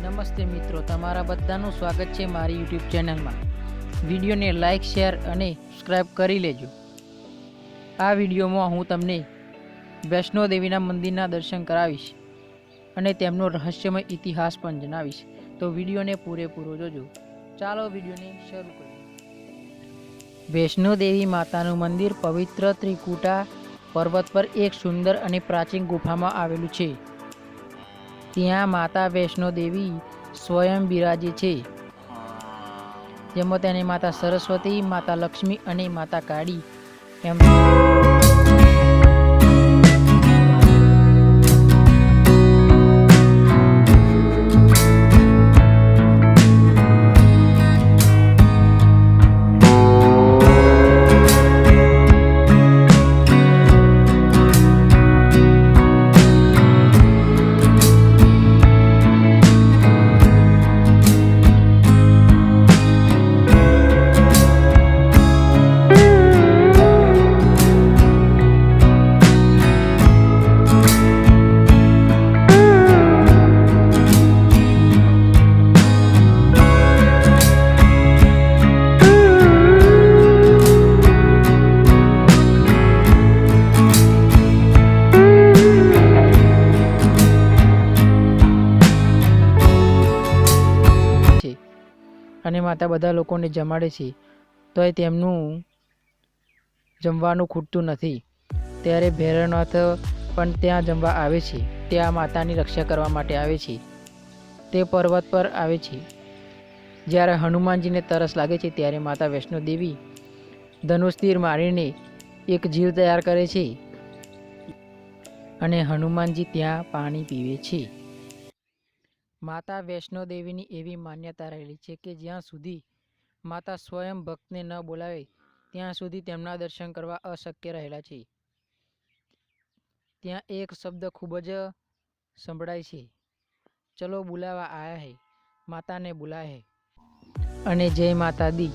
નમસ્તે મિત્રો, તમારા બધાનું સ્વાગત છે મારી યુટ્યુબ ચેનલમાં. વિડીયોને લાઇક, શેર અને સબસ્ક્રાઈબ કરી લેજો. આ વિડીયોમાં હું તમને વૈષ્ણો દેવીના મંદિરના દર્શન કરાવીશ અને તેમનો રહસ્યમય ઇતિહાસ પણ જણાવીશ. તો વિડીયોને પૂરેપૂરો જોજો. ચાલો વિડીયોને શરૂ કરીએ. વૈષ્ણો દેવી માતાનું મંદિર પવિત્ર ત્રિકુટા પર્વત પર એક સુંદર અને પ્રાચીન ગુફામાં આવેલું છે. ત્યાં માતા વૈષ્ણો દેવી સ્વયં બિરાજે છે, જેમાં તેને માતા સરસ્વતી, માતા લક્ષ્મી અને માતા કાળી એમ અને માતા બધા લોકોને જમાડે છે, તોય તેમનું જમવાનું ખૂટતું નથી. ત્યારે ભૈરવનાથ પણ ત્યાં જમવા આવે છે. ત્યાં માતાની રક્ષા કરવા માટે આવે છે. તે પર્વત પર આવે છે. જ્યારે હનુમાનજીને તરસ લાગે છે ત્યારે માતા વૈષ્ણો દેવી ધનુષ તીર મારીને એક જીવ તૈયાર કરે છે અને હનુમાનજી ત્યાં પાણી પીવે છે. માતા વૈષ્ણો દેવીની એવી માન્યતા રહેલી છે કે જ્યાં સુધી માતા સ્વયં ભક્તને ન બોલાવે ત્યાં સુધી તેમના દર્શન કરવા અશક્ય રહેલા છે. ત્યાં એક શબ્દ ખૂબ જ સંભળાય છે, ચલો બુલાવા આયા હૈ, માતાને બુલાય હૈ. અને જય માતા દી.